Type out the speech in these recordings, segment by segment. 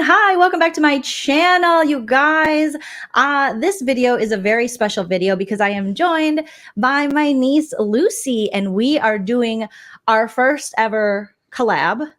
Hi, welcome back to my channel, you guys. This video is a very special video because I am joined by my niece Lucy, and we are doing our first ever collab.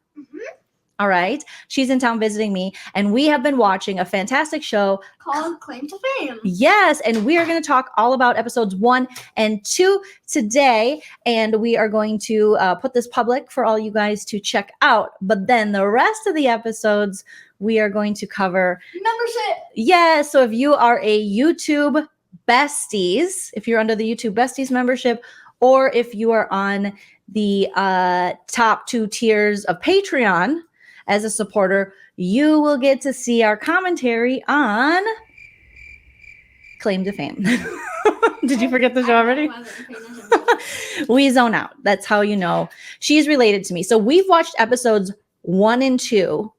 All right. She's in town visiting me, and we have been watching a fantastic show called Claim to Fame. Yes, and we are going to talk all about episodes 1 and 2 today, and we are going to put this public for all you guys to check out. But then the rest of the episodes, we are going to cover membership. Yes, so if you are a YouTube Besties, if you're under the YouTube Besties membership, or if you are on the top 2 tiers of Patreon as a supporter, you will get to see our commentary on Claim to Fame. Did you forget the show already? We zone out. That's how you know she's related to me. So we've watched episodes 1 and 2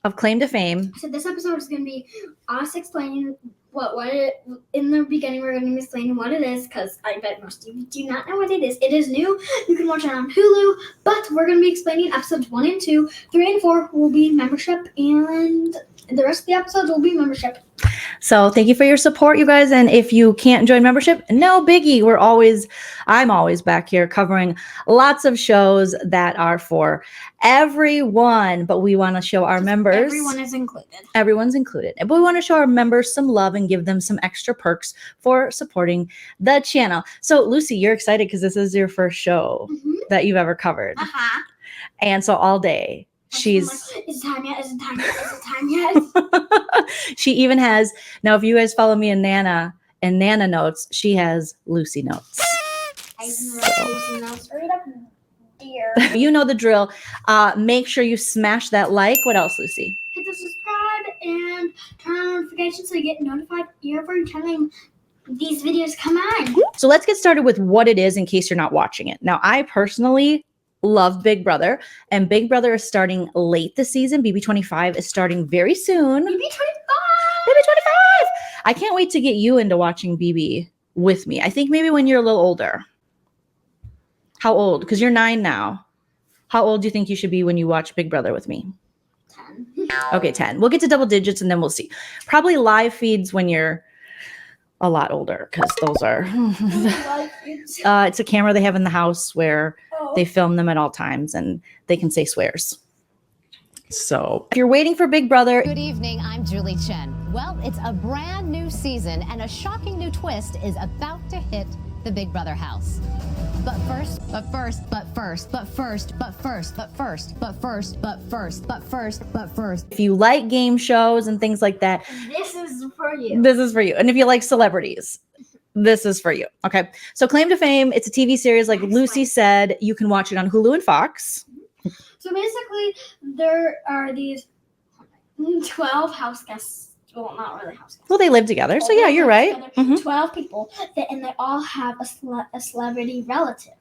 of Claim to Fame. So this episode is going to be us explaining what it, in the beginning we're going to be explaining what it is, because I bet most of you do not know what it is. It is new. You can watch it on Hulu, but we're going to be explaining episodes 1 and 2. 3 and 4 will be membership, and the rest of the episodes will be membership. So thank you for your support, you guys. And if you can't join membership, no biggie. I'm always back here covering lots of shows that are for everyone, but we want to show our members. Everyone is included. Everyone's included. But we want to show our members some love and give them some extra perks for supporting the channel. So Lucy, you're excited because this is your first show that you've ever covered. And so all day, she's like, is it time yet? Is it time yet? Is it time yet? She even has, now if you guys follow me in Nana notes, she has Lucy notes. Lucy notes. Read up, dear. You know the drill. Make sure you smash that like. What else, Lucy? Hit the subscribe and turn on notifications so you get notified every time these videos come on. So let's get started with what it is in case you're not watching it. Now, I personally love Big Brother, and Big Brother is starting late this season. BB25 is starting very soon. BB25! BB25! I can't wait to get you into watching BB with me. I think maybe when you're a little older. How old? Because you're 9 now. How old do you think you should be when you watch Big Brother with me? 10. Okay, 10. We'll get to double digits and then we'll see. Probably live feeds when you're a lot older, because those are it's a camera they have in the house where they film them at all times and they can say swears. So if you're waiting for Big Brother. Good evening, I'm Julie Chen. Well, it's a brand new season and a shocking new twist is about to hit the Big Brother house. But first, if you like game shows and things like that, this is for you. This is for you. And if you like celebrities, this is for you. Okay. So Claim to Fame, it's a TV series. Like Lucy said, you can watch it on Hulu and Fox. So basically, there are these 12 house guests. Well, not really house guests. Well, they live together. So yeah, you're right. 12 people, and they all have a celebrity relative.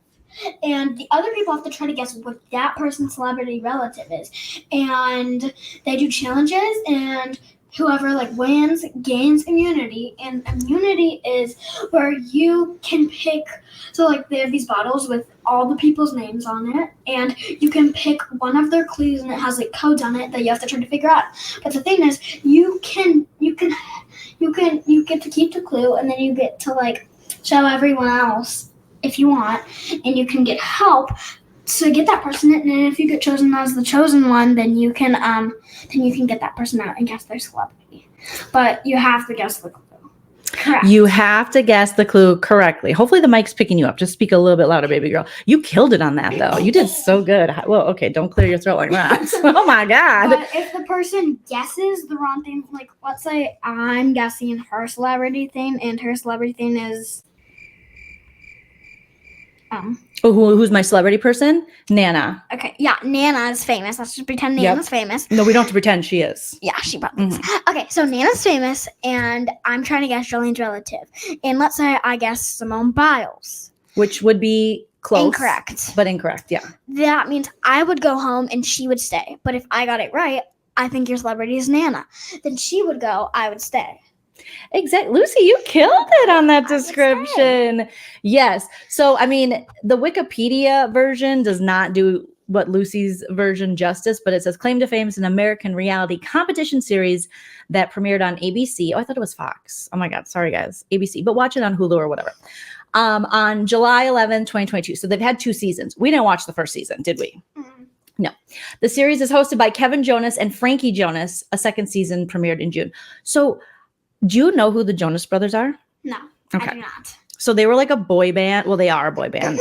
And the other people have to try to guess what that person's celebrity relative is. And they do challenges, and whoever wins gains immunity. And immunity is where you can pick. So they have these bottles with all the people's names on it, and you can pick one of their clues, and it has codes on it that you have to try to figure out. But the thing is, you get to keep the clue, and then you get to show everyone else if you want, and you can get help to get that person in. And if you get chosen as the chosen one, then you can get that person out and guess their celebrity. But you have to guess the clue. Correct. You have to guess the clue correctly. Hopefully the mic's picking you up. Just speak a little bit louder, baby girl. You killed it on that, though. You did so good. Well, okay, don't clear your throat like that. Oh, my God. But if the person guesses the wrong thing, let's say I'm guessing her celebrity thing, and her celebrity thing is... who's my celebrity person? Nana. Okay, yeah, Nana is famous. Let's just pretend Nana's famous. No, we don't have to pretend she is. Yeah, she probably is. Okay, so Nana's famous, and I'm trying to guess Jolene's relative. And let's say I guess Simone Biles. Which would be close. Incorrect. But incorrect, yeah. That means I would go home and she would stay. But if I got it right, I think your celebrity is Nana. Then she would go, I would stay. Exactly. Lucy, you killed it on that description. Yes. So, I mean, the Wikipedia version does not do what Lucy's version justice, but it says Claim to Fame is an American reality competition series that premiered on ABC. Oh, I thought it was Fox. Oh my God. Sorry, guys. ABC, but watch it on Hulu or whatever. On July 11, 2022. So they've had 2 seasons. We didn't watch the first season, did we? No. The series is hosted by Kevin Jonas and Frankie Jonas. A second season premiered in June. So do you know who the Jonas Brothers are? No, Okay. I do not. So they were like a boy band. Well, they are a boy band,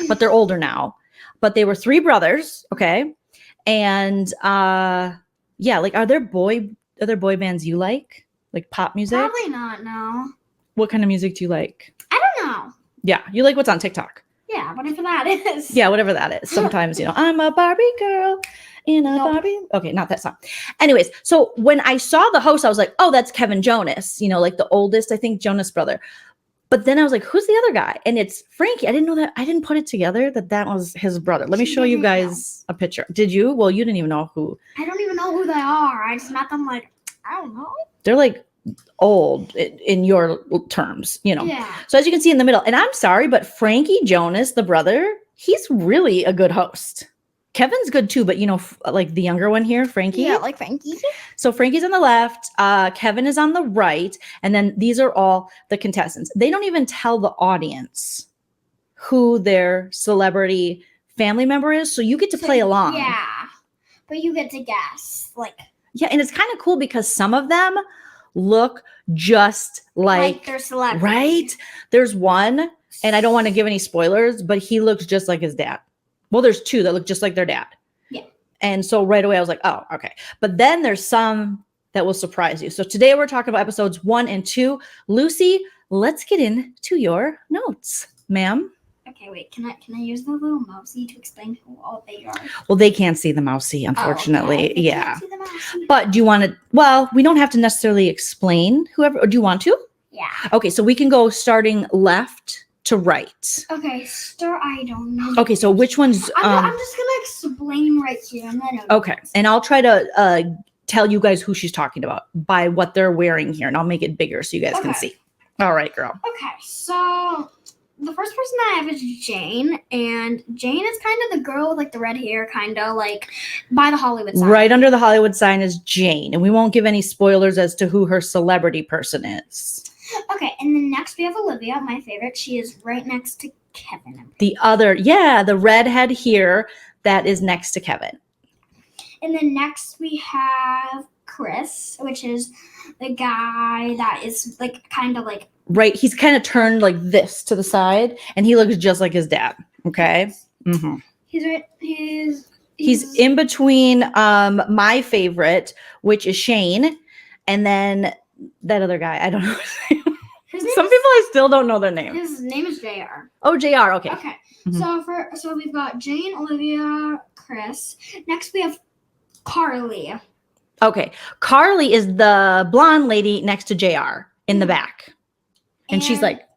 but they're older now. But they were 3 brothers, okay? And yeah, like are there boy bands you like? Like pop music? Probably not, no. What kind of music do you like? I don't know. Yeah, you like what's on TikTok. Yeah, whatever that is. Yeah, whatever that is. Sometimes, I'm a Barbie girl in a Barbie. Okay, not that song. Anyways, so when I saw the host, I was like, oh, that's Kevin Jonas, like the oldest, I think, Jonas brother. But then I was like, who's the other guy? And it's Frankie. I didn't know that. I didn't put it together that was his brother. Let me show you guys a picture. Did you? Well, you didn't even know who. I don't even know who they are. I just met them like, I don't know. They're like old in your terms, Yeah. So as you can see in the middle, and I'm sorry, but Frankie Jonas, the brother, he's really a good host. Kevin's good too, but like the younger one here, Frankie. Yeah, like Frankie. So Frankie's on the left, Kevin is on the right, and then these are all the contestants. They don't even tell the audience who their celebrity family member is, so you get to play along. Yeah, but you get to guess. Yeah, and it's kind of cool because some of them look just like their celebrity. Right? There's one, and I don't want to give any spoilers, but he looks just like his dad. Well, there's 2 that look just like their dad. Yeah. And so right away I was like, oh, okay. But then there's some that will surprise you. So today we're talking about episodes 1 and 2. Lucy, let's get into your notes, ma'am. Okay, wait. Can I use the little mousey to explain who all they are? Well, they can't see the mousey, unfortunately. Oh, okay. They Yeah. can't see the mousey. But do you want to? Well, we don't have to necessarily explain whoever. Or do you want to? Yeah. Okay, so we can go starting left to right. Okay, I don't know. Okay, so which one's? I'm just gonna explain right here, and then. Okay, and I'll try to tell you guys who she's talking about by what they're wearing here, and I'll make it bigger so you guys can see. All right, girl. Okay, so the first person I have is Jane, and Jane is kind of the girl with like the red hair, kind of like by the Hollywood sign. Right under the Hollywood sign is Jane, and we won't give any spoilers as to who her celebrity person is. Okay, and then next we have Olivia, my favorite. She is right next to Kevin. The redhead here that is next to Kevin. And then next we have Chris, which is the guy that is like kind of like right. He's kind of turned like this to the side, and he looks just like his dad. Okay. Mm-hmm. He's in between my favorite, which is Shane, and then that other guy. I don't know his name. Some people I still don't know their name. His name is JR. Oh, JR. Okay. Okay. Mm-hmm. So we've got Jane, Olivia, Chris. Next we have Carly. Okay. Carly is the blonde lady next to JR in the back. And she's like,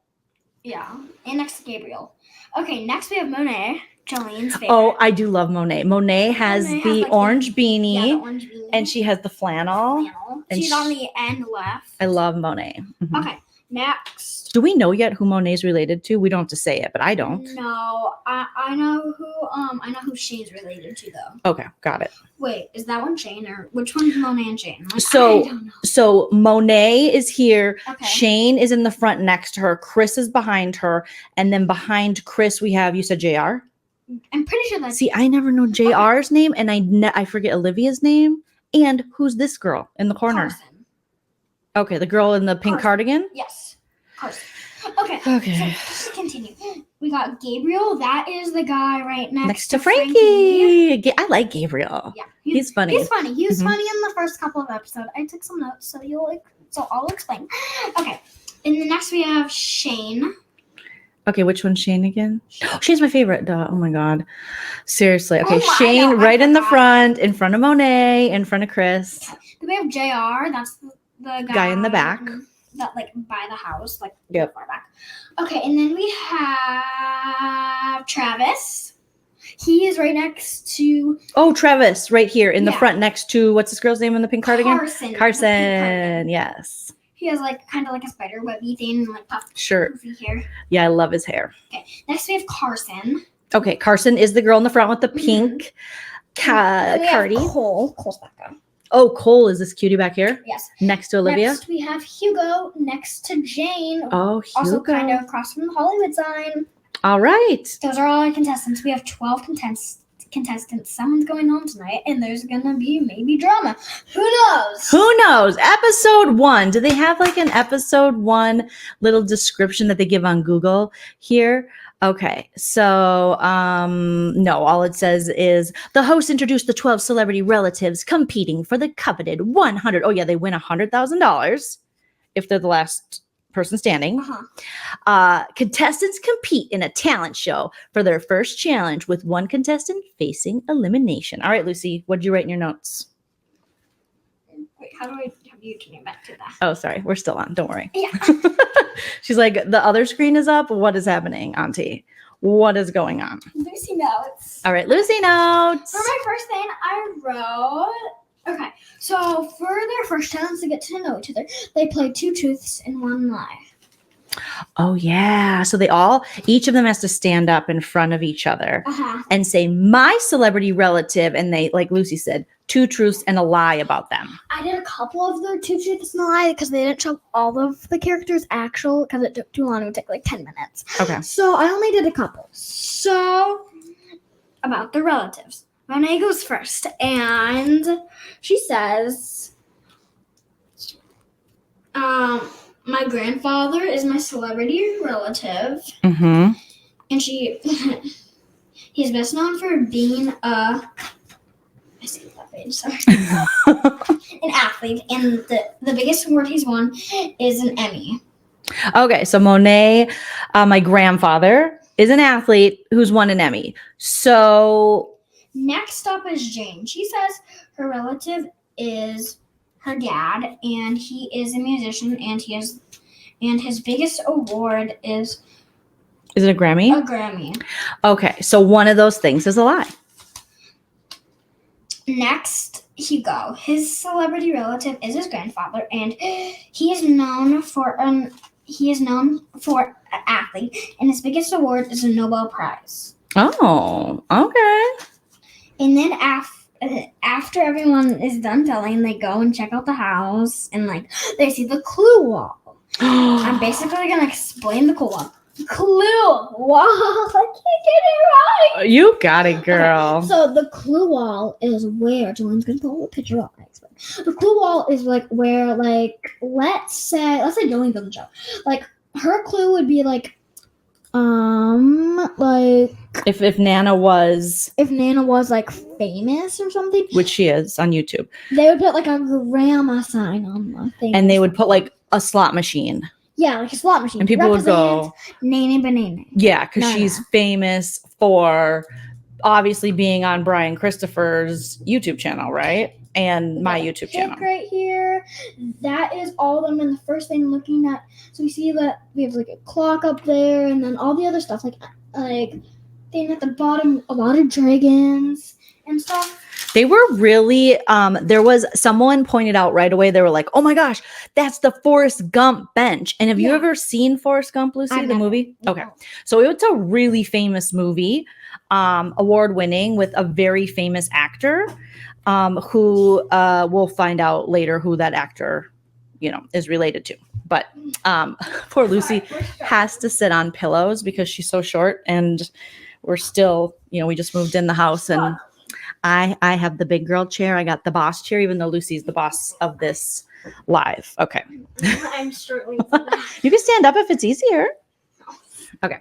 yeah, and next to Gabriel. Okay, next we have Monet, Jolene's favorite. Oh, I do love Monet. Monet has the orange beanie. Yeah, the orange beanie. And she has the flannel. And She's on the end left. I love Monet. Mm-hmm. Okay, next. Do we know yet who Monet's related to? We don't have to say it, but I don't. No, I know who Shane's related to though. Okay, got it. Wait, is that one Shane or which one's Monet and Shane? I don't know. So Monet is here. Okay. Shane is in the front next to her. Chris is behind her, and then behind Chris we have, you said JR. I'm pretty sure that's. See, I never know JR's name, and I forget Olivia's name. And who's this girl in the corner? Carson. Okay, the girl in the pink cardigan. Yes, Carson. Okay. So just continue. We got Gabriel. That is the guy right next to Frankie. I like Gabriel. Yeah, he's funny. He's funny. He was funny in the first couple of episodes. I took some notes, so I'll explain. Okay, and then next we have Shane. Okay, which one's Shane again? Shane's my favorite. Duh. Oh my god, seriously. Okay, God, Shane right in the front of Monet, in front of Chris. Then we have JR. That's the guy in the back. That like by the house, like far back. Okay, and then we have Travis. He is right next to. Oh, Travis, right here in the front, next to what's this girl's name in the pink cardigan? Carson. Yes. He has like kind of like a spider webby thing, and like puffy Sure. hair. Yeah, I love his hair. Okay, next we have Carson. Okay, Carson is the girl in the front with the pink And we have cardi. Cole. Cole's back up. Oh, Cole is this cutie back here? Yes. Next to Olivia? Next, we have Hugo next to Jane. Oh, Hugo. Also kind of across from the Hollywood sign. All right. Those are all our contestants. We have 12 contestants. Someone's going home tonight, and there's going to be maybe drama. Who knows? Who knows? Episode 1. Do they have like an episode 1 little description that they give on Google here? Okay, so no, all it says is the host introduced the 12 celebrity relatives competing for the coveted 100. Oh yeah, they win $100,000 if they're the last person standing. Contestants compete in a talent show for their first challenge with one contestant facing elimination. All right, Lucy, what did you write in your notes? Wait, how do I have you turning back to that? Oh, sorry, we're still on. Don't worry. Yeah. She's like, the other screen is up. What is happening, Auntie? What is going on? Lucy notes. All right, Lucy notes. For my first thing, I wrote. Okay, so for their first challenge to get to know each other, they play 2 truths and 1 lie. Oh yeah. So each of them has to stand up in front of each other Uh-huh. and say, my celebrity relative, and they, like Lucy said, 2 truths and a lie about them. I did a couple of their 2 truths and a lie because they didn't show all of the characters actual because it took too long. It would take like 10 minutes. Okay. So I only did a couple. So about the relatives. Monet goes first, and she says, my grandfather is my celebrity relative, Mm-hmm. and he's best known for being I see that page, sorry. An athlete, and the biggest award he's won is an Emmy. Okay. So Monet, my grandfather, is an athlete who's won an Emmy. So Next up is Jane. She says her relative is her dad, and he is a musician, and his biggest award is is it a Grammy? a Grammy. Okay. So one of those things is a lie. Next, Hugo. His celebrity relative is his grandfather, and he is known for an athlete, and his biggest award is a Nobel Prize. Oh, okay. And then after everyone is done telling, they go and check out the house, and like they see the clue wall. I'm basically gonna explain the clue wall. Clue wall. I can't get it right. You got it, girl. Okay, so the clue wall is where Jolene's gonna pull a picture up. The clue wall is like where, like, let's say Jolene doesn't show. Like her clue would be like like if Nana was, like famous or something, which she is on YouTube, they would put like a grandma sign on the thing, and they would put like a slot machine. Yeah, like a slot machine. And people would go, Nene Banana. yeah, because Nana. she's famous for obviously being on Brian Christopher's YouTube channel, right? And my YouTube channel. Right here. That is all of them. And the first thing looking at, so we see that we have like a clock up there, and then all the other stuff, like thing at the bottom, a lot of dragons and stuff. They were really, there was someone pointed out right away, they were like, oh my gosh, that's the Forrest Gump bench. And have you ever seen Forrest Gump, Lucy, the movie? No. Okay. So it's a really famous movie, award winning, with a very famous actor, who we'll find out later who that actor, is related to. But poor Lucy has to sit on pillows because she's so short, and we're still, we just moved in the house, and I have the big girl chair. I got the boss chair, even though Lucy's the boss of this live. Okay. I'm struggling with that. You can stand up if it's easier. Okay.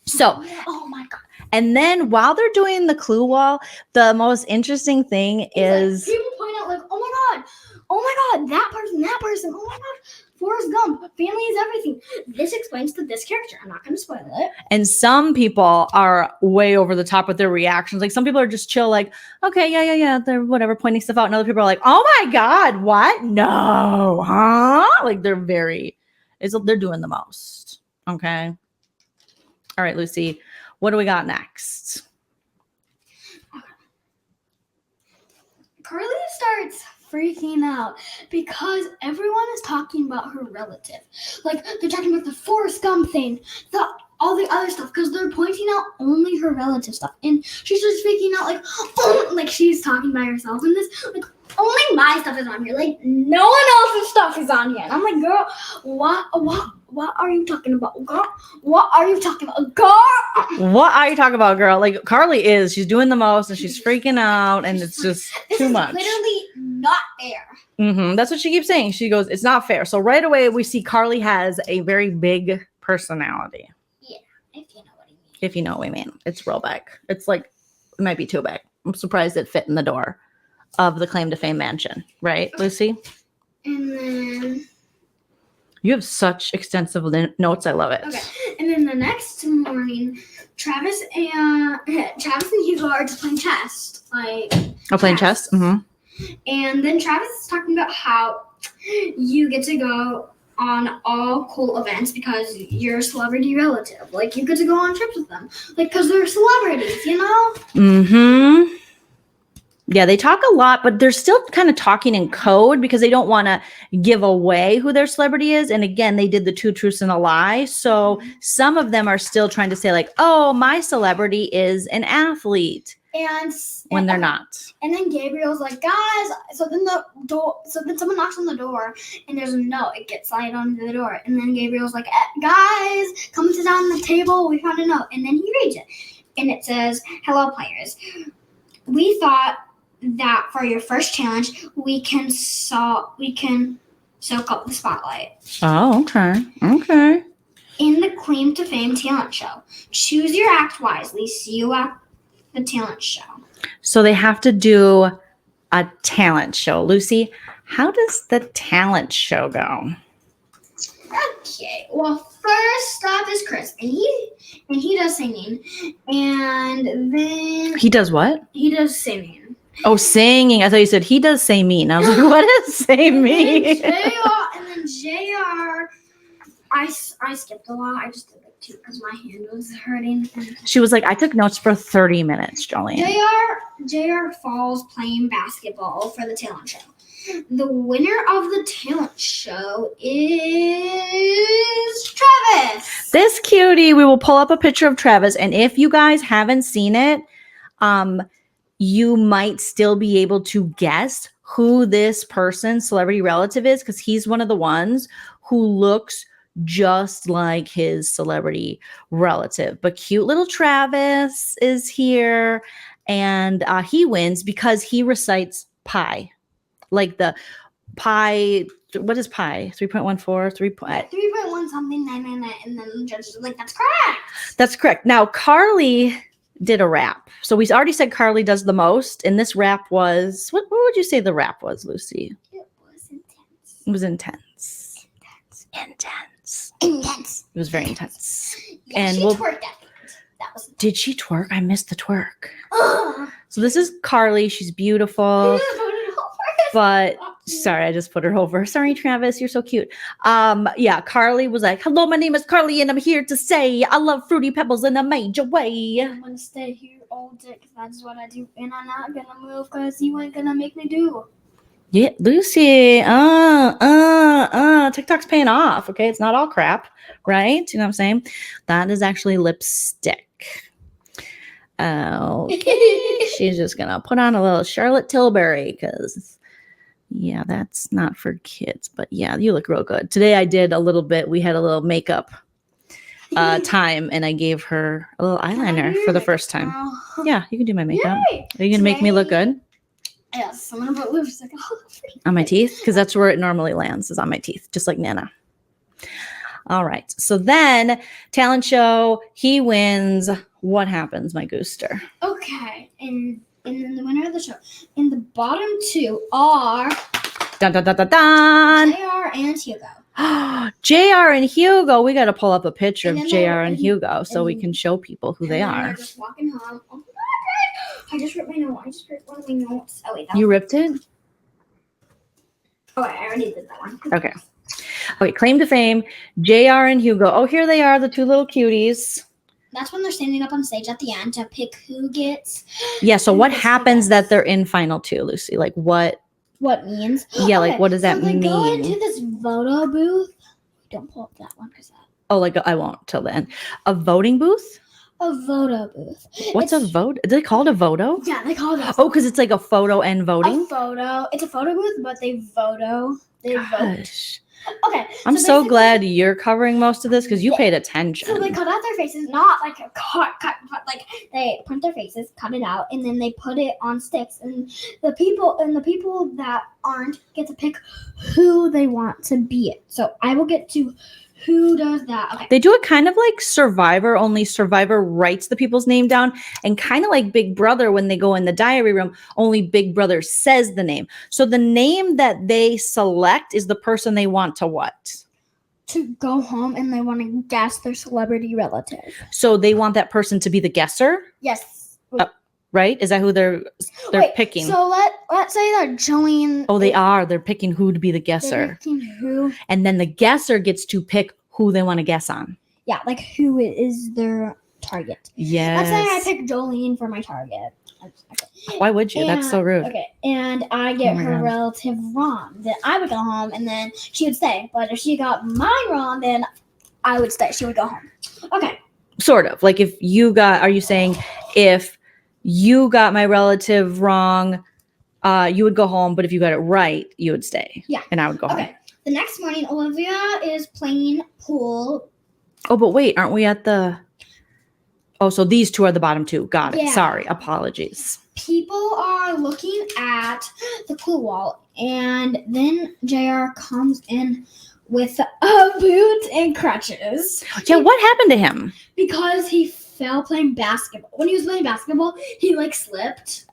So, Oh my god. and then while they're doing the clue wall, the most interesting thing is, People point out like, oh my god, that person, oh my god, Forrest Gump, family is everything. This explains to this character. I'm not going to spoil it. and some people are way over the top with their reactions. Like some people are just chill, like, okay, yeah, they're whatever, pointing stuff out. And other people are like, oh my God, what? No, huh? Like they're doing the most. Okay. All right, Lucy, what do we got next? Carly starts freaking out because everyone is talking about her relative. Like, they're talking about the Forrest Gump thing, all the other stuff, because they're pointing out only her relative stuff. And she's just freaking out, like, oh, like she's talking by herself. And this, like, only my stuff is on here. Like, no one else's stuff is on here. And I'm like, girl, what are you talking about, girl? What are you talking about, girl? What are you talking about, girl? Like, Carly she's doing the most and she's freaking out and it's just too much. This is literally not fair. That's what she keeps saying. She goes, it's not fair. So right away we see Carly has a very big personality. Yeah, if you know what I mean. If you know what I mean. It's real big. It's like, it might be too big. I'm surprised it fit in the door of the claim to fame mansion. Right, Lucy? And then... You have such extensive notes. I love it. Okay. And then the next morning, Travis and Hugo are just playing chess. Playing chess? Mm-hmm. And then Travis is talking about how you get to go on all cool events because you're a celebrity relative. Like, you get to go on trips with them. Like, because they're celebrities, you know? Mm-hmm. Yeah, they talk a lot, but they're still kind of talking in code because they don't want to give away who their celebrity is. And again, they did the 2 truths and a lie. So some of them are still trying to say like, oh, my celebrity is an athlete. When they're not. And then Gabriel's like, guys, so then someone knocks on the door and there's a note. It gets slid onto the door. And then Gabriel's like, guys, come sit down on the table. We found a note. And then he reads it. And it says, hello, players. We thought that for your first challenge, we can soak up the spotlight. Oh, okay. Okay. In the Claim to Fame talent show. Choose your act wisely. See you at the talent show. So they have to do a talent show. Lucy, how does the talent show go? Okay. Well, first up is Chris, and he does singing, and then He does what? he does singing. Oh, singing. I thought you said he does say mean. I was like, what does say mean? And then JR, I skipped a lot. I just did like 2 because my hand was hurting. She was like, I took notes for 30 minutes, Joleen. JR falls playing basketball for the talent show. The winner of the talent show is Travis. This cutie, we will pull up a picture of Travis. And if you guys haven't seen it, you might still be able to guess who this person's celebrity relative is because he's one of the ones who looks just like his celebrity relative. But cute little Travis is here and he wins because he recites pi. Like the pi, what is pi? 3.14, 3.1 something, 999, and then the judge is like, that's correct. That's correct. Now, Carly did a rap. So we already said Carly does the most, and this rap was, what would you say the rap was, Lucy? It was intense. It was intense. Intense. It was very intense. Yeah, And she we'll- twerked at the end. That was Did she twerk? I missed the twerk. Ugh. So this is Carly. She's beautiful. But sorry, I just put her over. Sorry, Travis, you're so cute. Yeah, Carly was like, hello, my name is Carly, and I'm here to say I love Fruity Pebbles in a major way. I'm gonna stay here all day because that's what I do, and I'm not gonna move because you ain't gonna make me do. Yeah, Lucy, TikTok's paying off, okay? It's not all crap, right? You know what I'm saying? That is actually lipstick. Okay, she's just gonna put on a little Charlotte Tilbury because, yeah, that's not for kids. But yeah, you look real good. Today I did a little bit. We had a little makeup time, and I gave her a little eyeliner for the first time. Yeah, you can do my makeup. Yay. Are you gonna make me look good Yes, I'm gonna put lipstick on my teeth? Because that's where it normally lands, is on my teeth, just like Nana. All right. So then talent show, he wins. What happens, my gooster? Okay, and then the winner of the show. And the bottom 2 are Dun, dun, dun, dun, dun. JR and Hugo. JR and Hugo. We got to pull up a picture And of then JR they're- and Hugo so we and- can show people who they And then are. they're just walking home. Oh my God. I just ripped my note. I just ripped one of my notes. Oh wait, that You was, ripped it? oh wait, I already did that one. Okay. Okay, claim to fame, JR and Hugo. Oh, here they are, the 2 little cuties. That's when they're standing up on stage at the end to pick who gets. Yeah, so who what gets the happens that best. they're in final 2, Lucy? Like what what means. Yeah, like, what does that so they go mean? into this photo booth. Don't pull up that one because that. Oh, like I won't till then. A voting booth? A photo booth. What's a vote? Did they call it a voto? Yeah, they call it. Oh, because it's like a photo and voting. A photo. It's a photo booth, but they vote. Gosh. Okay. I'm so basically- glad you're covering most of this because you Yeah. paid attention. So they cut out their faces, not like a cut, like they print their faces, cut it out, and then they put it on sticks. And the people that aren't get to pick who they want to be it. So I will get to who does that. Okay. They do it kind of like Survivor, only Survivor writes the people's name down, and kind of like Big Brother when they go in the diary room, only Big Brother says the name. So the name that they select is the person they want to what? To go home, and they want to guess their celebrity relative. So they want that person to be the guesser, Yes. right? Is that who they're Wait, picking? So let's say that Joleen. Oh, they are. They're picking who to be the They're guesser. picking who. And then the guesser gets to pick who they want to guess on. Yeah, like who is their target. Yes. Let's say I pick Jolene for my target. Okay. Why would you? That's so rude. Okay, and I get Oh my her God. relative wrong. Then I would go home, and then she would stay. But if she got mine wrong, then I would stay. She would go home. Okay. Sort of. Like if you got, are you saying if you got my relative wrong, you would go home, but if you got it right, you would stay. Yeah. And I would go home. Okay. The next morning, Olivia is playing pool. Oh, but wait, aren't we at the... Oh, so these two are the bottom two. Got it. Yeah. Sorry. Apologies. People are looking at the pool wall, and then JR comes in with a boot and crutches. Yeah, what happened to him? Because he fell playing basketball. When he was playing basketball, he like slipped.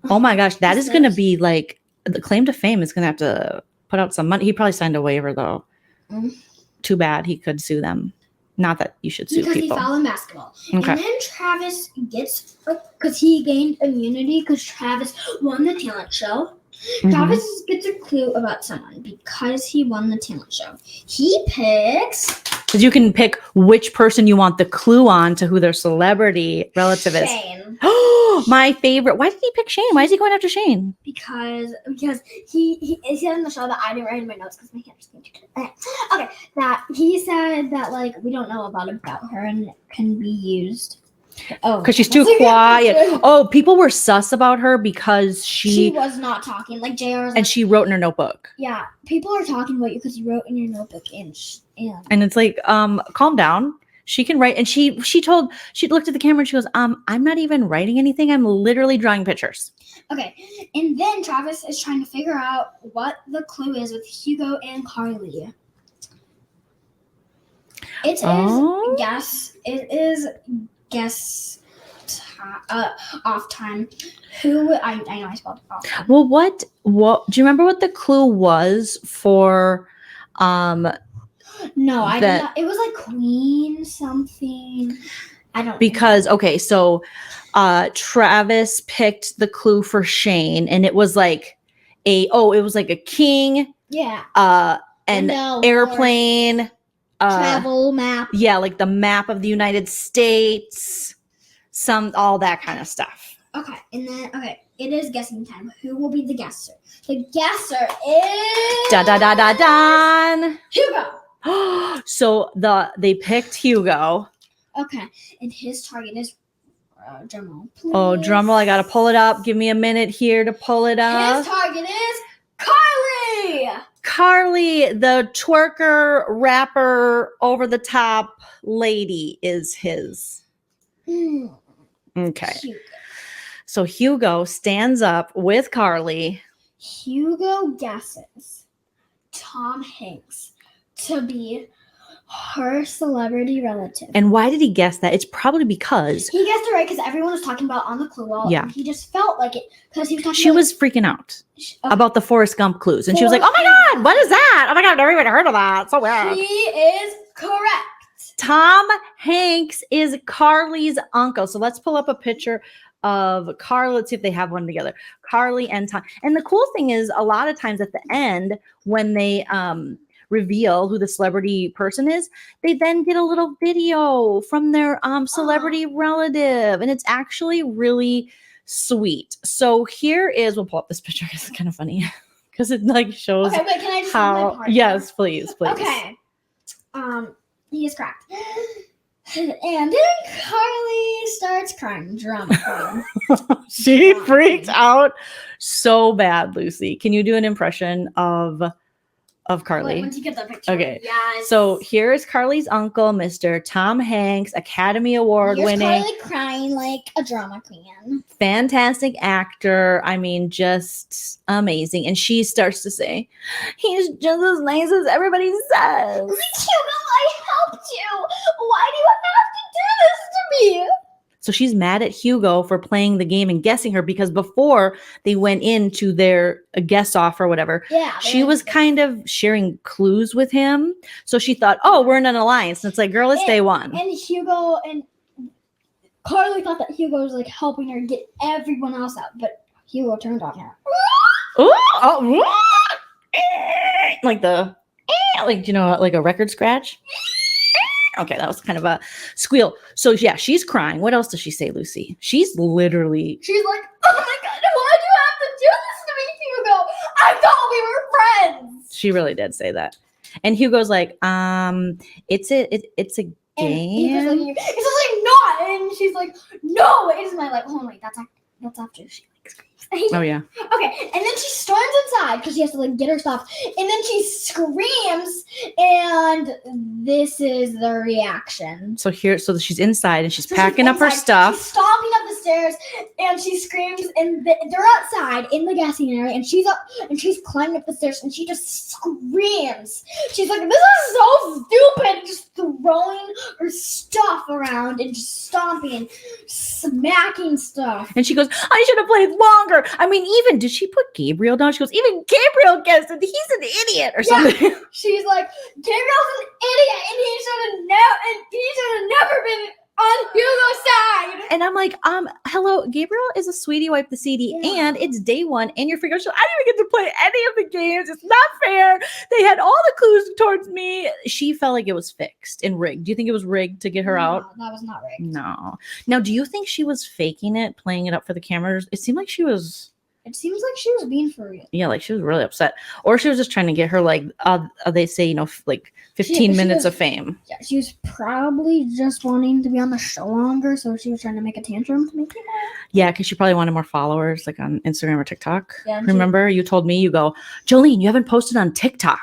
Oh my gosh, that He is going to slipped. be like... The claim to fame is going to have to put out some money. He probably signed a waiver, though. Mm. Too bad he could sue them. Not that you should sue Because people. he fell in basketball. Okay. And then Travis gets, because he gained immunity because Travis won the talent show. Mhm. Travis gets a clue about someone because he won the talent show. He picks Because you can pick which person you want the clue on to who their celebrity relative is. Shane. Oh, my favorite. Why did he pick Shane? Why is he going after Shane? Because he said in the show that I didn't write in my notes because my camera's being too good. Okay, that he said that like we don't know about her and it can be used. Oh, Because she's too that's a good quiet. picture. Oh, people were sus about her because She she was not talking like JR's. and she wrote in her notebook. Yeah, people are talking about you because you wrote in your notebook and And it's like, calm down. She can write. And she looked at the camera and she goes, I'm not even writing anything. I'm literally drawing pictures. okay. And then Travis is trying to figure out what the clue is with Hugo and Carly. It is Oh. guess off time. Who I know I spelled it off. Well, what do you remember what the clue was for No, I That- did not. It was like Queen something. I don't because okay, so Travis picked the clue for Shane and it was like it was like a king, Yeah. an No, airplane, travel map. yeah, like the map of the United States, all that kind of stuff. Okay, and then it is guessing time. Who will be the guesser? The guesser is Da da da da da. Hugo. So they picked Hugo. Okay, and his target is drumroll. Please. Oh, drumroll! I gotta pull it up. Give me a minute here to pull it up. His target is Carly. Carly, the twerker, rapper, over the top lady, is his. Okay. Hugo. So Hugo stands up with Carly. Hugo guesses Tom Hanks to be her celebrity relative. And why did he guess that? It's probably because He guessed it right because everyone was talking about on the clue wall. Yeah. And he just felt like it because he was talking. she about, was freaking out okay. about the Forrest Gump clues. And she was like, oh my God, what is that? Oh my God, I've never even heard of that. So weird. He is correct. Tom Hanks is Carly's uncle. So let's pull up a picture of Carly. Let's see if they have one together. Carly and Tom. And the cool thing is a lot of times at the end when they reveal who the celebrity person is, they then get a little video from their celebrity relative. And it's actually really sweet. So here is, we'll pull up this picture. It's kind of funny because it like shows Okay, wait, can I just read my how, part? yes, please. Okay. He is cracked. And then Carly starts crying. Drama queen. She freaked out so bad, Lucy. Can you do an impression of Carly? Once you get the picture. Okay. Yes. So here's Carly's uncle, Mr. Tom Hanks, Academy Award Here's winning, Carly crying like a drama queen. fantastic actor. I mean, just amazing. And she starts to say, he's just as nice as everybody says. Hugo, I helped you. Why do you have to do this to me? So she's mad at Hugo for playing the game and guessing her because before they went into their guess off or whatever, Yeah. she was kind of sharing clues with him. So she thought, oh, we're in an alliance. And it's like, girl, it's day one. And Hugo and Carly thought that Hugo was like helping her get everyone else out, but Hugo turned on her. Like the, like, you know, like a record scratch. Okay, that was kind of a squeal. So yeah, she's crying. What else does she say, Lucy? She's literally, She's like, oh my god, why'd you have to do this to me, Hugo? I thought we were friends. she really did say that. And Hugo's like, it's a And game. Hugo's like, it's like not. And she's like, no, it is my like. Oh wait, that's after she like screams. Oh yeah. Okay, and then she storms inside because she has to like get her stuff, and then she screams, and this is the reaction. So she's inside and she's So packing up her inside, stuff. She's stomping up the stairs, and she screams, and they're outside in the gassing area, and she's up, and she's climbing up the stairs, and she just screams. She's like, "This is so stupid!" Just throwing her stuff around and just stomping, smacking stuff. And she goes, I should have played longer. I mean, even did she put Gabriel down? She goes, even Gabriel guessed it. He's an idiot or something. She's like, Gabriel's an idiot, and he should have never been on Hugo's side. And I'm like, hello, Gabriel is a sweetie wipe the CD, Yeah. and it's day one, and you're figuring, I didn't even get to play any of the games. It's not fair. They had all the clues towards me. She felt like it was fixed and rigged. Do you think it was rigged to get her out? No, that was not rigged. No. Now, do you think she was faking it, playing it up for the cameras? It seemed like she was. It seems like she was being for real. Yeah, like she was really upset, or she was just trying to get her like they say, like 15 She minutes was- of fame. Yeah, she was probably just wanting to be on the show longer, so she was trying to make a tantrum to make it more. Yeah, because she probably wanted more followers, like on Instagram or TikTok. Yeah, and she- Remember, you told me, you go, Joleen, you haven't posted on TikTok,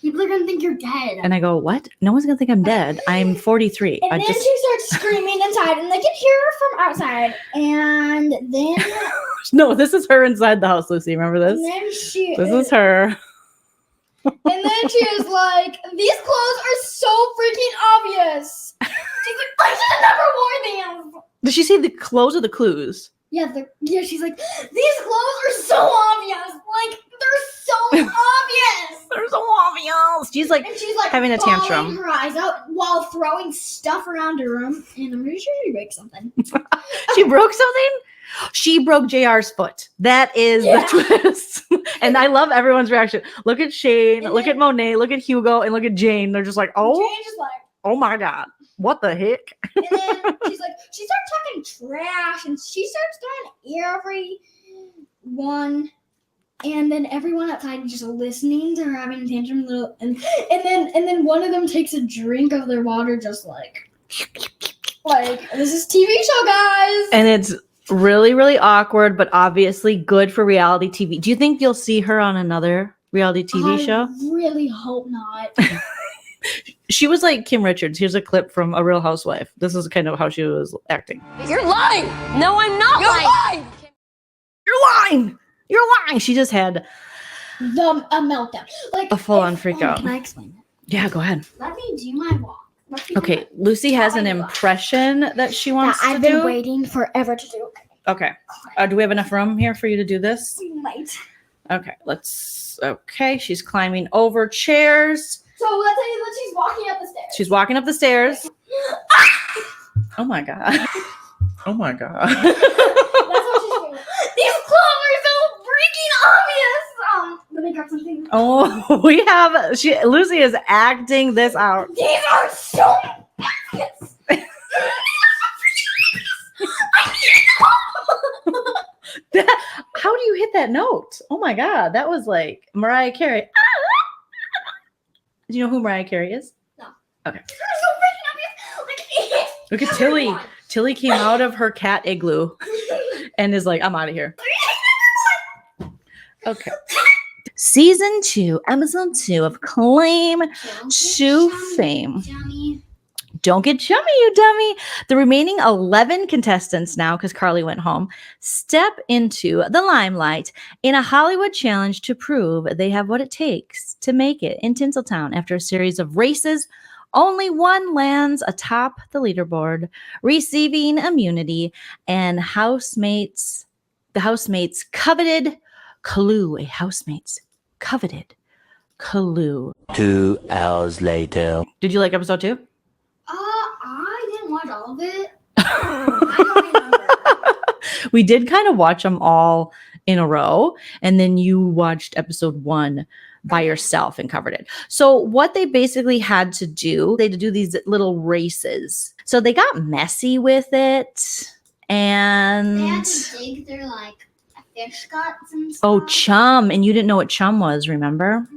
People are gonna think you're dead. and I go, what? No one's gonna think I'm dead. I'm 43. And then she starts screaming inside, and they can hear her from outside. And then, No, this is her inside the house, Lucy. Remember this? and then she, This is her. and then she is like, "These clothes are so freaking obvious." She's like, "I should have never wore these." Did she say the clothes or the clues? Yeah, she's like, "These clothes are so obvious. Like, they're so obvious." They're so obvious. She's like, And she's like having a bawling tantrum. her eyes out while throwing stuff around her room. And I'm pretty sure she breaks something. she broke something? She broke JR's foot. That is Yeah. the twist. And I love everyone's reaction. Look at Shane, And look then- at Monet, look at Hugo, and look at Jane. They're just like, oh, Jane's just like, oh my God. What the heck? and then she's like, she starts talking trash, and she starts throwing everyone, and then everyone outside just listening to her having a tantrum, and then one of them takes a drink of their water, just like this is TV show, guys. And it's really, really awkward, but obviously good for reality TV. Do you think you'll see her on another reality TV show? I really hope not. She was like Kim Richards. Here's a clip from A Real Housewife. This is kind of how she was acting. You're lying. No, I'm not lying. You're lying. You're lying. She just had A meltdown, like a full-on freak out. Can I explain it? Yeah, go ahead. Let me do my walk. Okay, Lucy has an impression that she that wants to I've been do. waiting forever to do. Okay. Do we have enough room here for you to do this? We might. Okay, okay, she's climbing over chairs. So let's say that she's walking up the stairs. She's walking up the stairs. Oh my God. Oh my God. That's what she's doing. These clothes are so freaking obvious. Let me grab something. Oh, Lucy is acting this out. These are so obvious. How do you hit that note? Oh my God. That was like Mariah Carey. Do you know who Mariah Carey is? No. Okay. I'm so freaking obvious. Look at Tilly. Tilly came out of her cat igloo and is like, I'm out of here. Okay. Season 2, episode 2 of Claim to Fame. Dummy. Don't get chummy, you dummy. The remaining 11 contestants now, because Carly went home, step into the limelight in a Hollywood challenge to prove they have what it takes to make it in Tinseltown. After a series of races, only one lands atop the leaderboard, receiving immunity and the housemates' coveted clue. A housemate's coveted clue. 2 hours later. Did you like episode 2? I didn't watch all of it. I don't remember. We did kind of watch them all in a row, and then you watched episode 1 by yourself and covered it. So what they basically had to do, they had to do these little races. So they got messy with it, and They had to dig through like fish guts and stuff. oh, chum, and you didn't know what chum was, remember?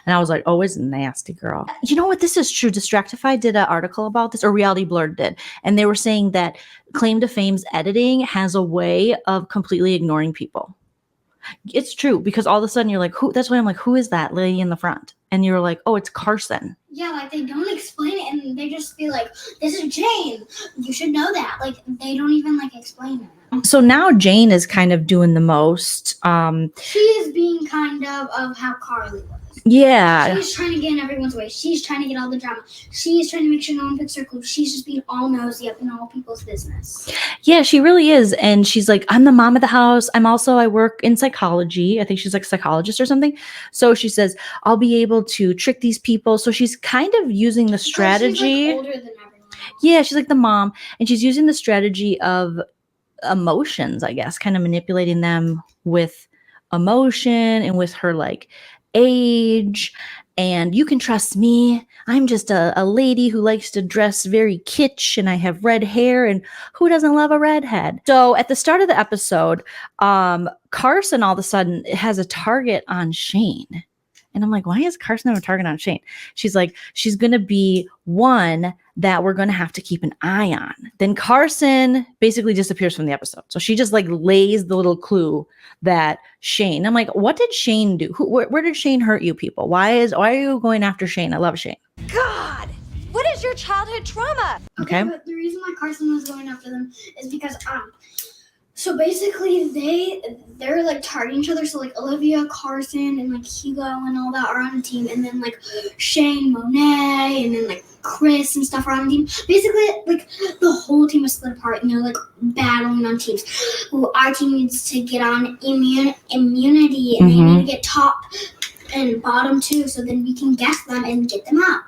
And I was like, oh, it's nasty, girl. You know what? This is true. Distractify did an article about this, or Reality Blurred did. And they were saying that Claim to Fame's editing has a way of completely ignoring people. It's true, because all of a sudden you're like, who? That's why I'm like, who is that lady in the front? And you're like, oh, it's Carson. Yeah, like they don't explain it, and they just be like, "This is Jane. You should know that." Like they don't even like explain it. So now Jane is kind of doing the most. She is being kind of how Carly was. Yeah. She's trying to get in everyone's way. She's trying to get all the drama. She's trying to make sure no one picks her clues. She's just being all nosy up in all people's business. Yeah, she really is. And she's like, I'm the mom of the house. I work in psychology. I think she's like a psychologist or something. So she says, I'll be able to trick these people. So she's kind of using the strategy. She's like older than everyone else. Yeah, she's like the mom. And she's using the strategy of emotions, I guess, kind of manipulating them with emotion and with her like age. And you can trust me. I'm just a lady who likes to dress very kitsch, and I have red hair, and who doesn't love a redhead? So at the start of the episode, Carson all of a sudden has a target on Shane. And I'm like, why is Carson have a target on Shane? She's like, she's going to be one that we're going to have to keep an eye on. Then Carson basically disappears from the episode. So she just like lays the little clue that Shane, I'm like, what did Shane do? Where did Shane hurt you people? Why are you going after Shane? I love Shane. God, what is your childhood trauma? Okay. But the reason why Carson was going after them is because so basically they're like targeting each other. So like Olivia, Carson, and like Hugo and all that are on a team, and then like Shane, Monet, and then like Chris and stuff are on a team. Basically, like the whole team is split apart, and they're like battling on teams. Well, our team needs to get on immunity, and they need to get top and bottom too, so then we can guess them and get them out.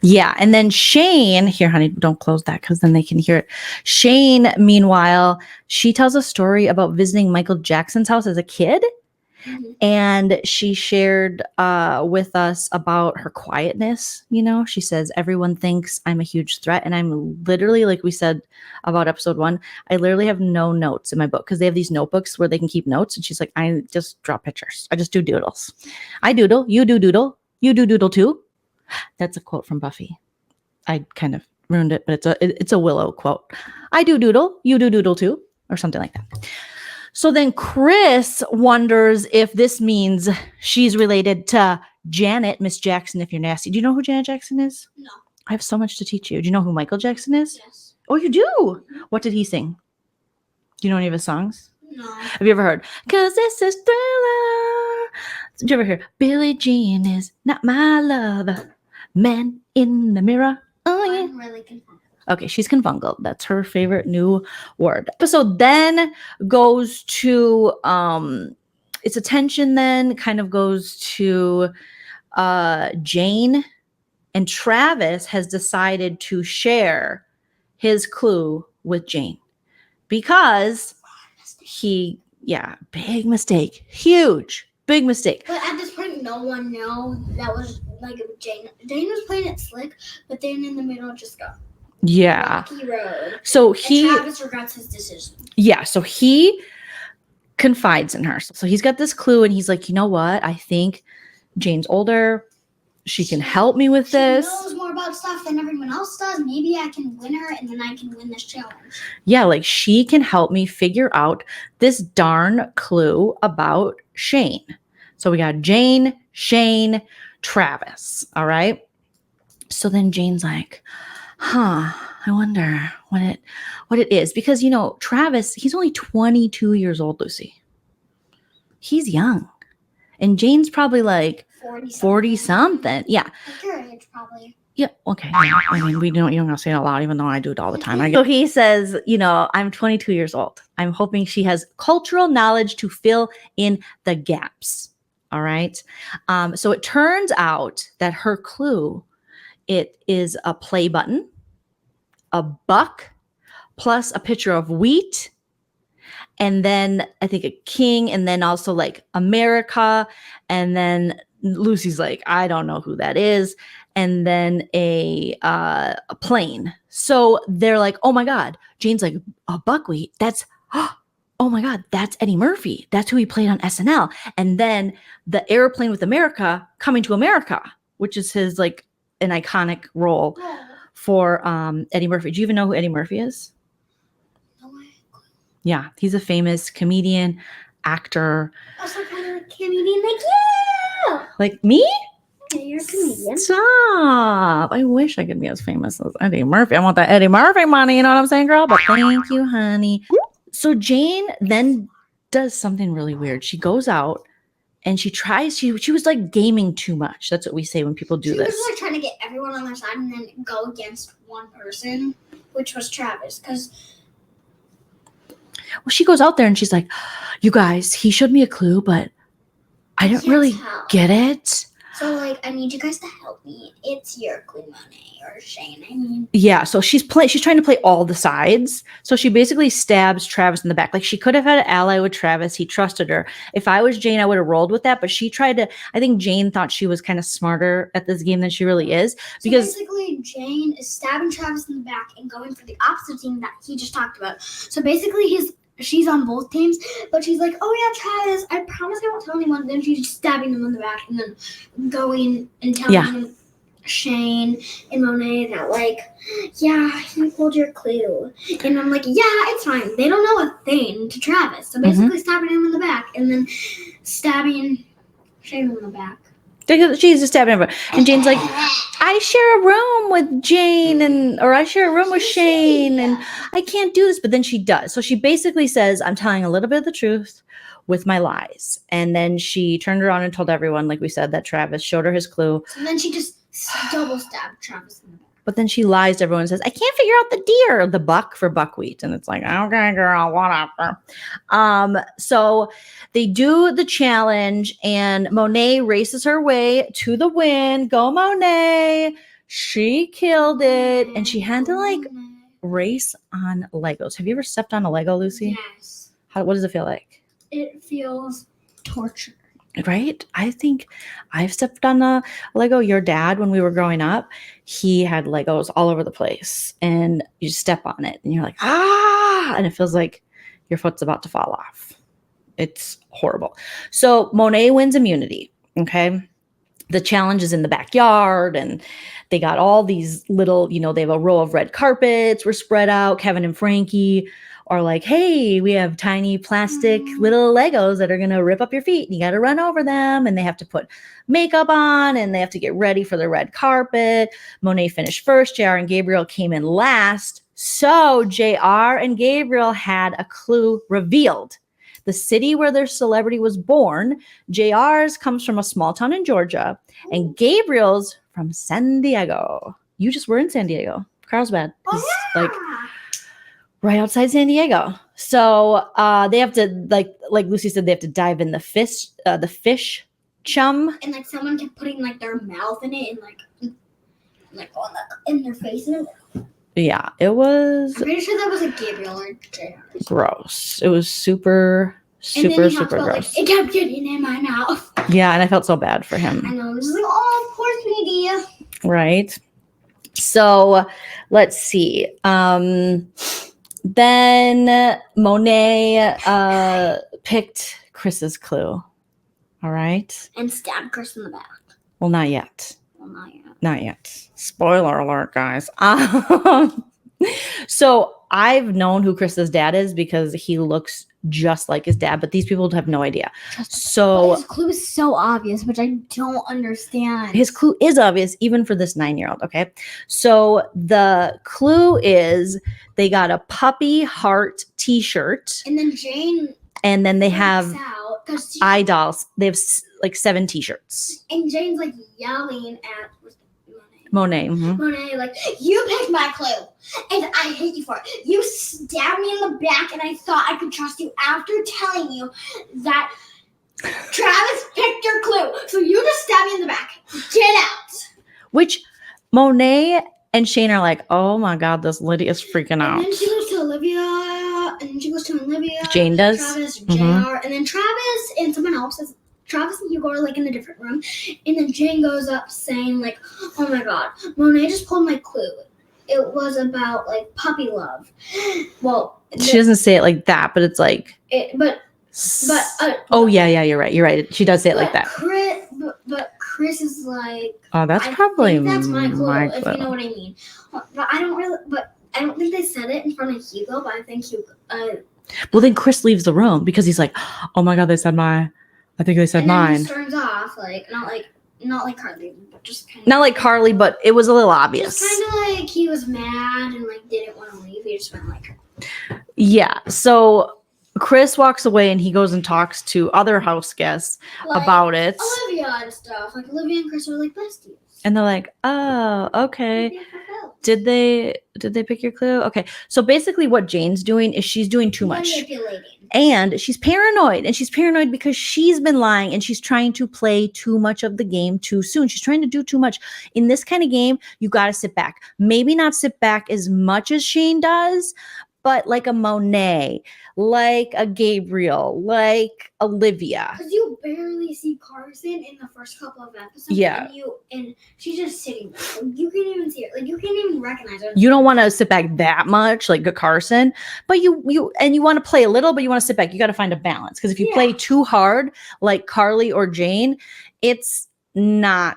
Yeah. And then Shane, here, honey, don't close that because then they can hear it. Shane, meanwhile, she tells a story about visiting Michael Jackson's house as a kid. Mm-hmm. And she shared with us about her quietness. You know, she says, everyone thinks I'm a huge threat. And I'm literally, like we said about episode 1, I literally have no notes in my book because they have these notebooks where they can keep notes. And she's like, I just draw pictures. I just do doodles. I doodle. You do doodle. You do doodle too. That's a quote from Buffy. I kind of ruined it, but it's a Willow quote. I do doodle. You do doodle too, or something like that. So then Chris wonders if this means she's related to Janet, Miss Jackson, if you're nasty. Do you know who Janet Jackson is? No. I have so much to teach you. Do you know who Michael Jackson is? Yes. Oh, you do? What did he sing? Do you know any of his songs? No. Have you ever heard, 'cause this is Thriller? Did you ever hear, Billie Jean is not my love, man in the mirror? Oh, yeah. I'm really confused. Okay, she's confungal. That's her favorite new word. Episode then goes to its attention then kind of goes to Jane, and Travis has decided to share his clue with Jane because big mistake. Huge, big mistake. But at this point, no one knew that was like Jane. Jane was playing it slick, but then in the middle, just go. Yeah. Rocky road. So And Travis regrets his decision. Yeah. So he confides in her. So he's got this clue and he's like, you know what? I think Jane's older. She can help me with this. She knows more about stuff than everyone else does. Maybe I can win her and then I can win this challenge. Yeah, like she can help me figure out this darn clue about Shane. So we got Jane, Shane, Travis. All right. So then Jane's like, I wonder what it is. Because, Travis, he's only 22 years old, Lucy. He's young. And Jane's probably like 40 something. Yeah. Like your age, probably. Yeah. Okay. Yeah. I mean, you don't have to say it out loud, even though I do it all the time. So he says, I'm 22 years old. I'm hoping she has cultural knowledge to fill in the gaps. All right. So it turns out that her clue, it is a play button, a buck, plus a picture of wheat, and then I think a king, and then also like America, and then Lucy's like, I don't know who that is, and then a plane. So they're like, oh my God. Jane's like, a buckwheat. That's oh my God, that's Eddie Murphy. That's who he played on SNL. And then the airplane with America, Coming to America, which is his like an iconic role for Eddie Murphy. Do you even know who Eddie Murphy is? Yeah, he's a famous comedian, actor. Also kind of a comedian like you. Like me? Yeah, you're a comedian. Stop. I wish I could be as famous as Eddie Murphy. I want that Eddie Murphy money, you know what I'm saying, girl? But thank you, honey. So Jane then does something really weird. She goes out and she was like gaming too much. That's what we say when people do this. She was like trying to get everyone on their side and then go against one person, which was Travis. Well, she goes out there and she's like, you guys, he showed me a clue, but I didn't really get it. So, like, I need you guys to help me. It's your clue, Monet or Shane. I mean, yeah. So she's trying to play all the sides. So she basically stabs Travis in the back. Like she could have had an ally with Travis. He trusted her. If I was Jane, I would have rolled with that. But she tried to. I think Jane thought she was kind of smarter at this game than she really is. Because so basically, Jane is stabbing Travis in the back and going for the opposite team that he just talked about. So basically, she's on both teams, but she's like, oh yeah, Travis, I promise I won't tell anyone. Then she's stabbing him in the back and then going and telling him, Shane and Monet, that like, yeah, he pulled your clue. And I'm like, yeah, it's fine. They don't know a thing to Travis. So basically stabbing him in the back and then stabbing Shane in the back. She's just stabbing him. And Jane's like, I share a room with Jane or I share a room with Shane and I can't do this. But then she does. So she basically says, I'm telling a little bit of the truth with my lies. And then she turned around and told everyone, like we said, that Travis showed her his clue. And then she just double stabbed Travis in the back. But then she lies to everyone and says, I can't figure out the deer, the buck for buckwheat. And it's like, okay, girl, whatever. So they do the challenge and Monet races her way to the win. Go Monet. She killed it. And she had to like race on Legos. Have you ever stepped on a Lego, Lucy? Yes. What does it feel like? It feels torture. Right? I think I've stepped on a Lego. Your dad, when we were growing up, he had Legos all over the place and you step on it and you're like, and it feels like your foot's about to fall off. It's horrible. So Monet wins immunity. Okay. The challenge is in the backyard and they got all these little, they have a row of red carpets were spread out. Kevin and Frankie are like, hey, we have tiny plastic little Legos that are going to rip up your feet and you got to run over them. And they have to put makeup on and they have to get ready for the red carpet. Monet finished first. JR and Gabriel came in last. So JR and Gabriel had a clue revealed. The city where their celebrity was born. JR's comes from a small town in Georgia and Gabriel's from San Diego. You just were in San Diego. Carlsbad. Like right outside San Diego. So they have to like Lucy said, they have to dive in the fish chum. And like someone kept putting like their mouth in it and like on in their face. Yeah, it was. I'm pretty sure that was a Gabriel or JR. Gross. It was super gross. Like, it kept getting in my mouth. Yeah, and I felt so bad for him. I know. It was like, oh, poor sweetie. Right. So let's see. Then Monet picked Chris's clue. All right. And stabbed Chris in the back. Well, not yet. Well, not yet. Not yet. Spoiler alert, guys. So I've known who Chris's dad is because he looks just like his dad, but these people have no idea. But So his clue is so obvious, which I don't understand. his clue is obvious, even for this 9-year-old. Okay. So the clue is they got a puppy heart t-shirt, And then Jane and then they have freaks out 'cause eye dolls. They have like 7 t-shirts. and Jane's like yelling at Monet. Mhm. Monet, like, you picked my clue, and I hate you for it. You stabbed me in the back, and I thought I could trust you after telling you that Travis picked your clue. So you just stabbed me in the back. Get out. Which Monet and Shane are like, oh my God, this Lydia's freaking out. And then she goes to Olivia, and then she goes to Olivia. Jane does. Travis, JR, Mhm. and then Travis and someone else says, Travis and Hugo are like in a different room, and then Jane goes up saying like, "Oh my God, Monet just pulled my clue. It was about like puppy love." Well, She doesn't say it like that, but it's like. but Oh yeah, you're right. You're right. She does say it like that. But Chris is like, Oh, that's I probably think that's my clue, my if clue. you know what I mean. But I don't think they said it in front of Hugo. But I think Hugo. Well, then Chris leaves the room because he's like, oh my God, they said my. I think they said and then mine. he storms off, like not like Carly, but just kind of Not like Carly, but it was a little obvious. Just kind of like he was mad and like didn't want to leave. He just went like. Yeah. So Chris walks away and he goes and talks to other house guests Like, about it. Olivia and stuff. Like Olivia and Chris are like besties. And they're like, oh, okay. Olivia fulfilled. Did they pick your clue? Okay. So basically what Jane's doing is she's doing too much. Manipulating. And she's paranoid. And she's paranoid because she's been lying and she's trying to play too much of the game too soon. She's trying to do too much. In this kind of game, you got to sit back. Maybe not sit back as much as Shane does, but like a Monet, like a Gabriel, like Olivia. Because you barely see Carson in the first couple of episodes. Yeah. And she's just sitting there. Like, you can't even see her. Like you can't even recognize her. You don't want to sit back that much like a Carson, but you want to play a little, but you want to sit back. You got to find a balance. Because if you play too hard, like Carly or Jane, it's not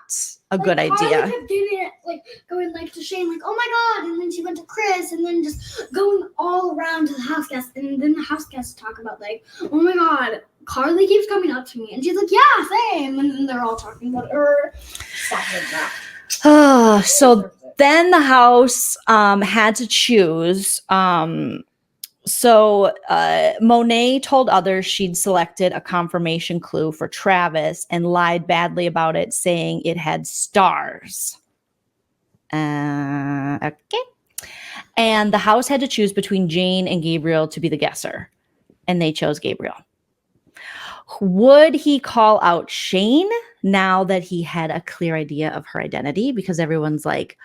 a good idea. Carly kept doing it, like going like to Shane, like, oh my God, and then she went to Chris, and then just going all around to the house guests, and then the house guests talk about like, oh my God, Carly keeps coming up to me, and she's like, yeah, same, and then they're all talking about her. Stuff like that. So then the house had to choose. So Monet told others she'd selected a confirmation clue for Travis and lied badly about it, saying it had stars. Okay. And the house had to choose between Jane and Gabriel to be the guesser. And they chose Gabriel. Would he call out Shane now that he had a clear idea of her identity? Because everyone's like,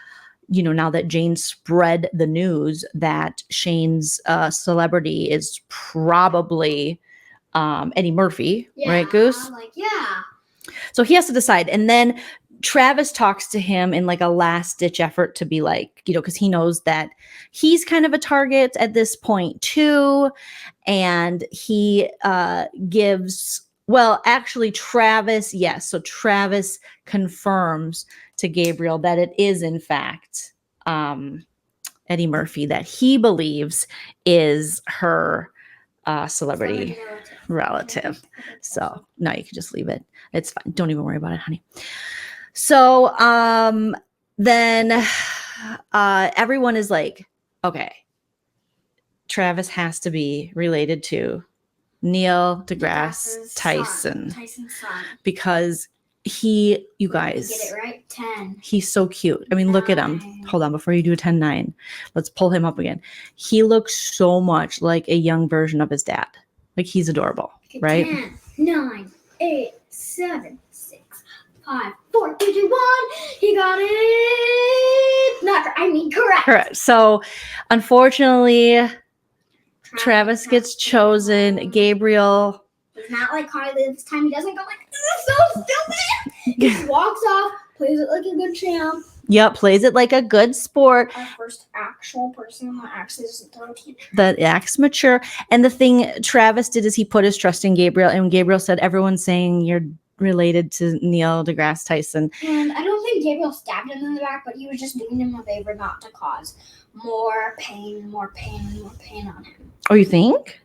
you know, now that Jane spread the news that Shane's celebrity is probably Eddie Murphy, right, Goose? Like, yeah. So he has to decide. And then Travis talks to him in like a last ditch effort to be like, you know, because he knows that he's kind of a target at this point too. And he gives, well, actually Travis, yes. So Travis confirms to Gabriel that it is in fact Eddie Murphy that he believes is her celebrity relative. So no, you can just leave it. It's fine. Don't even worry about it, honey. So then everyone is like, okay, Travis has to be related to Neil deGrasse Tyson. Tyson's son. Because he, you guys, Get it right? 10. he's so cute. I mean, look at him. Hold on, before you do a 10-9, let's pull him up again. He looks so much like a young version of his dad. Like he's adorable, right? 10, 9, 8, 7, 6, 5, 4, 3, 2, 1. He got it. Correct. Correct. So, unfortunately, Travis gets chosen. Gabriel. It's not like Carly this time. He doesn't go like, this is so stupid. He just walks off, plays it like a good champ. Yep, plays it like a good sport. Our first actual person that actually doesn't throw a tantrum. That acts mature. And the thing Travis did is he put his trust in Gabriel, and Gabriel said, everyone's saying you're related to Neil deGrasse Tyson. And I don't think Gabriel stabbed him in the back, but he was just doing him a favor not to cause more pain on him. Oh, you think?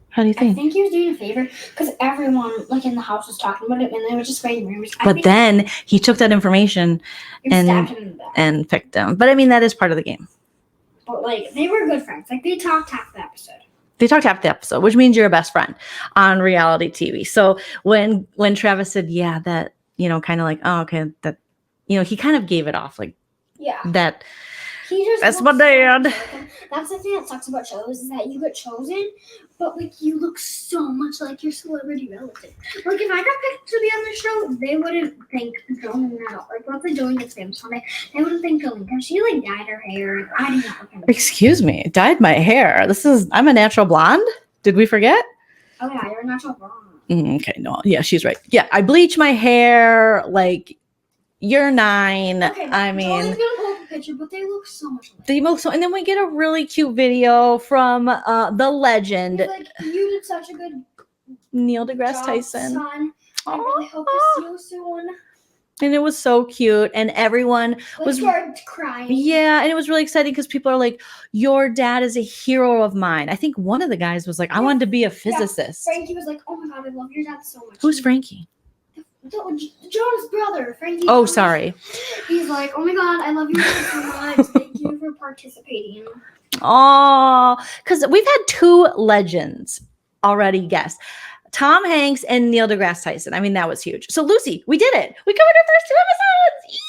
How do you I think? think he was doing a favor because everyone like in the house was talking about it, and they were just spreading rumors. But then he took that information stabbed him in the back. and picked him. But I mean, that is part of the game. But like they were good friends. Like they talked half the episode. They talked half the episode, which means you're a best friend on reality TV. So when Travis said, yeah, that, you know, kind of like, oh, okay, that, you know, he kind of gave it off like Yeah. that. He just That's my looks so dad. much like him. That's the thing that sucks about shows is that you get chosen, but like you look so much like your celebrity relative. Like if I got picked to be on the show, they wouldn't think Jolene at all. Like let's say Jolene gets famous someday, they wouldn't think Jolene because she like dyed her hair. And I do not look at Excuse me, dyed my hair. I'm a natural blonde. Did we forget? Oh yeah, you're a natural blonde. Okay, no, yeah, she's right. Yeah, I bleach my hair like you're 9. Okay, I Jolene's mean, gonna pull up a picture, but they look so much alike. they look so, and then we get a really cute video from the legend He's like, you did such a good Neil deGrasse job, Tyson. son. I really hope to see you soon. And it was so cute, and everyone Like, was started crying. yeah, and it was really exciting because people are like, your dad is a hero of mine. I think one of the guys was like, I wanted to be a physicist. Frankie was like, oh my god, I love your dad so much. Who's Frankie? Jonas' brother, Frankie. Oh, Jonas. sorry. He's like, oh my god, I love you so much. Thank you for participating. Oh, because we've had 2 legends already guessed. Tom Hanks and Neil deGrasse Tyson. I mean, that was huge. So, Lucy, we did it. We covered our first 2 episodes.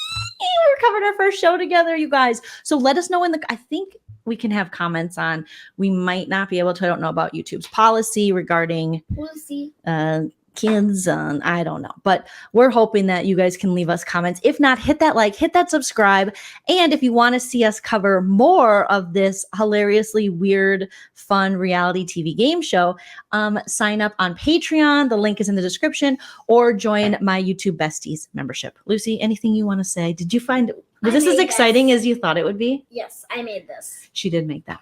Yay! We covered our first show together, you guys. So let us know I think we can have comments on, we might not be able to, I don't know about YouTube's policy regarding We'll see. kids, I don't know, but we're hoping that you guys can leave us comments. If not, hit that like, hit that subscribe, and if you want to see us cover more of this hilariously weird, fun reality TV game show, sign up on Patreon. The link is in the description, or join my YouTube Besties membership. Lucy, anything you want to say? Did you find was this as exciting as you thought it would be? Yes, I made this. She did make that.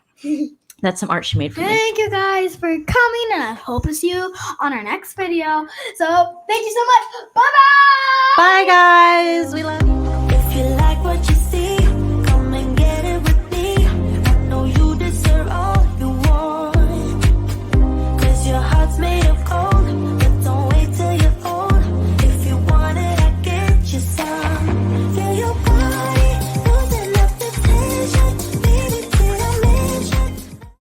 That's some art she made for me. Thank you guys for coming, and I hope to see you on our next video. So, thank you so much. Bye-bye! Bye, guys. We love you. If you like what you